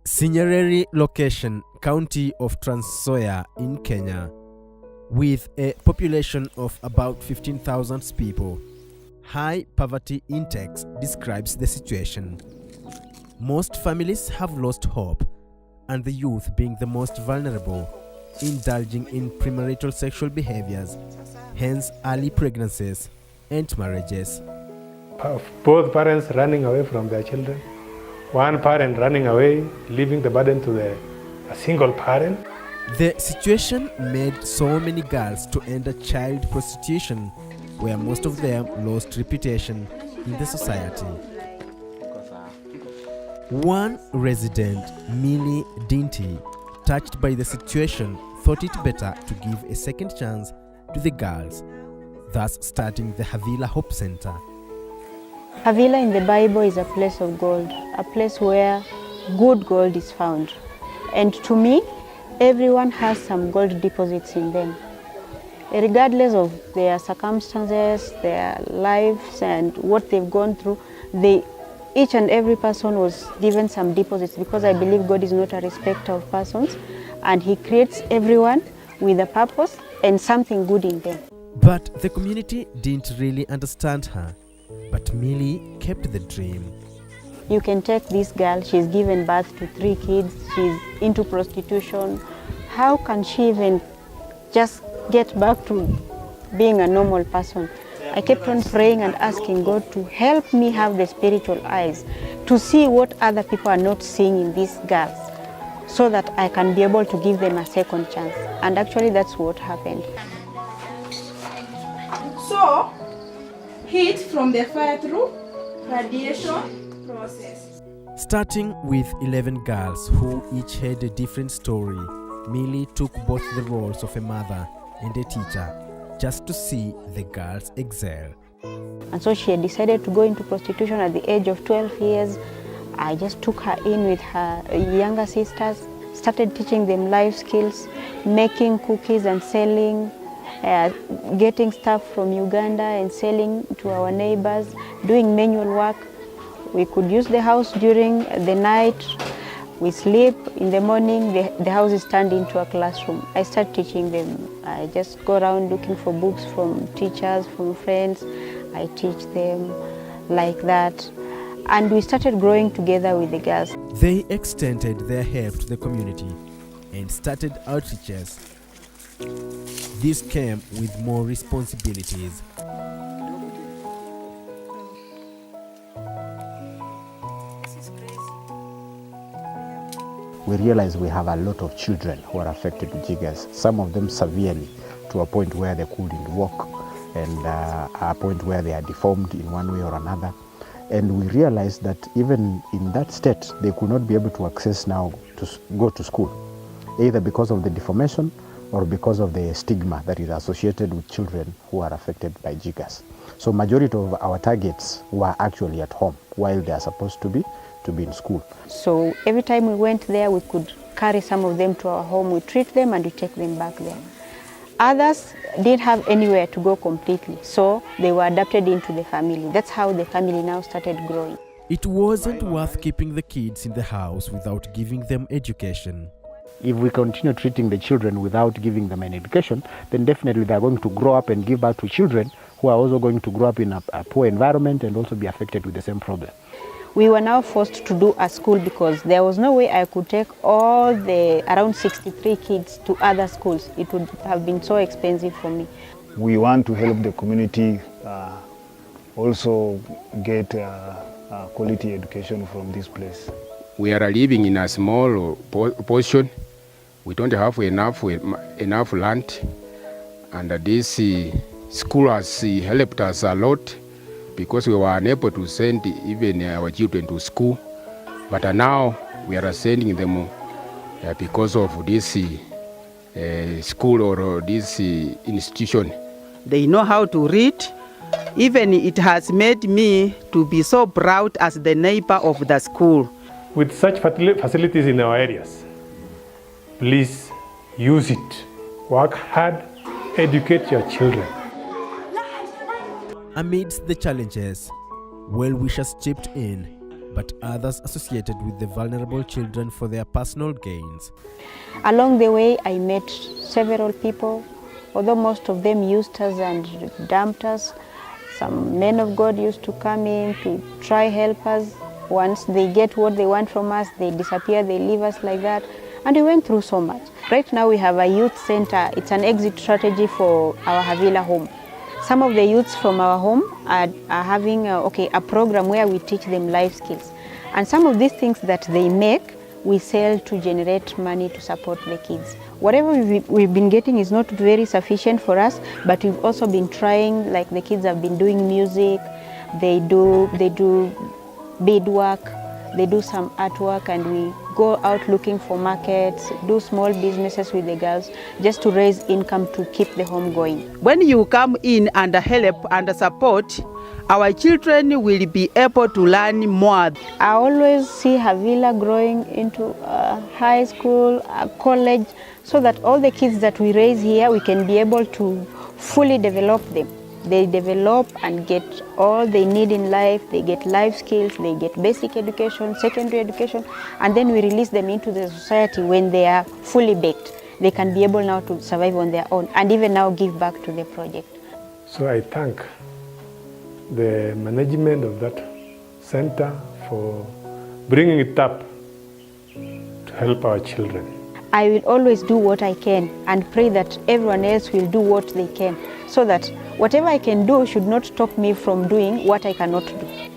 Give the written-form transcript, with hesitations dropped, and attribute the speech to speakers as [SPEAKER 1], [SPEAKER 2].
[SPEAKER 1] Sinyareri location, county of Trans Nzoia in Kenya, with a population of about 15,000 people. High poverty index describes the situation. Most families have lost hope, and the youth, being the most vulnerable, indulging in premarital sexual behaviors, hence early pregnancies and marriages.
[SPEAKER 2] Both parents running away from their children, one parent running away, leaving the burden to a single parent.
[SPEAKER 1] The situation made so many girls to enter child prostitution, where most of them lost reputation in the society. One resident, Millie Dinty, touched by the situation, thought it better to give a second chance to the girls, thus starting the Havillah Hope Center.
[SPEAKER 3] Havillah in the Bible is a place of gold, a place where good gold is found. And to me, everyone has some gold deposits in them. Regardless of their circumstances, their lives, and what they've gone through, each and every person was given some deposits, because I believe God is not a respecter of persons, and He creates everyone with a purpose and something good in them.
[SPEAKER 1] But the community didn't really understand her. But Millie kept the dream.
[SPEAKER 3] You can take this girl, she's given birth to 3 kids, she's into prostitution. How can she even just get back to being a normal person? I kept on praying and asking God to help me have the spiritual eyes to see what other people are not seeing in these girls, so that I can be able to give them a second chance. And actually that's what happened.
[SPEAKER 4] So, heat from the fire through radiation process.
[SPEAKER 1] Starting with 11 girls who each had a different story, Millie took both the roles of a mother and a teacher just to see the girls excel.
[SPEAKER 3] And so she had decided to go into prostitution at the age of 12 years. I just took her in with her younger sisters, started teaching them life skills, making cookies and selling, getting stuff from Uganda and selling to our neighbors, doing manual work. We could use the house during the night. We sleep. In the morning, the house is turned into a classroom. I start teaching them. I just go around looking for books from teachers, from friends. I teach them like that. And we started growing together with the girls.
[SPEAKER 1] They extended their help to the community and started outreaches. This came with more responsibilities.
[SPEAKER 5] We realize we have a lot of children who are affected with jiggers, some of them severely, to a point where they couldn't walk, and a point where they are deformed in one way or another. And we realized that even in that state, they could not be able to access now to go to school, either because of the deformation or because of the stigma that is associated with children who are affected by jiggers. So majority of our targets were actually at home while they are supposed to be in school.
[SPEAKER 3] So every time we went there, we could carry some of them to our home, we treat them and we take them back there. Others didn't have anywhere to go completely, so they were adopted into the family. That's how the family now started growing.
[SPEAKER 1] It wasn't worth keeping the kids in the house without giving them education.
[SPEAKER 5] If we continue treating the children without giving them an education, then definitely they are going to grow up and give birth to children who are also going to grow up in a poor environment and also be affected with the same problem.
[SPEAKER 3] We were now forced to do a school because there was no way I could take all the around 63 kids to other schools. It would have been so expensive for me.
[SPEAKER 6] We want to help the community also get quality education from this place.
[SPEAKER 7] We are living in a small portion. We don't have enough land, and this school has helped us a lot, because we were unable to send even our children to school. But now we are sending them because of this school or this institution.
[SPEAKER 8] They know how to read. Even it has made me to be so proud as the neighbor of the school.
[SPEAKER 2] With such facilities in our areas, please use it. Work hard, educate your children.
[SPEAKER 1] Amidst the challenges, well-wishers chipped in, but others associated with the vulnerable children for their personal gains.
[SPEAKER 3] Along the way, I met several people, although most of them used us and dumped us. Some men of God used to come in to try help us. Once they get what they want from us, they disappear, they leave us like that. And we went through so much. Right now we have a youth center. It's an exit strategy for our Havillah home. Some of the youths from our home are having a program where we teach them life skills. And some of these things that they make, we sell to generate money to support the kids. Whatever we've been getting is not very sufficient for us, but we've also been trying, like the kids have been doing music, they do beadwork, they do some artwork, and we go out looking for markets, do small businesses with the girls, just to raise income to keep the home going.
[SPEAKER 8] When you come in and help and support, our children will be able to learn more.
[SPEAKER 3] I always see Havillah growing into high school, college, so that all the kids that we raise here, we can be able to fully develop them. They develop and get all they need in life. They get life skills, they get basic education, secondary education, and then we release them into the society when they are fully baked. They can be able now to survive on their own and even now give back to the project.
[SPEAKER 2] So I thank the management of that center for bringing it up to help our children.
[SPEAKER 3] I will always do what I can and pray that everyone else will do what they can, so that whatever I can do should not stop me from doing what I cannot do.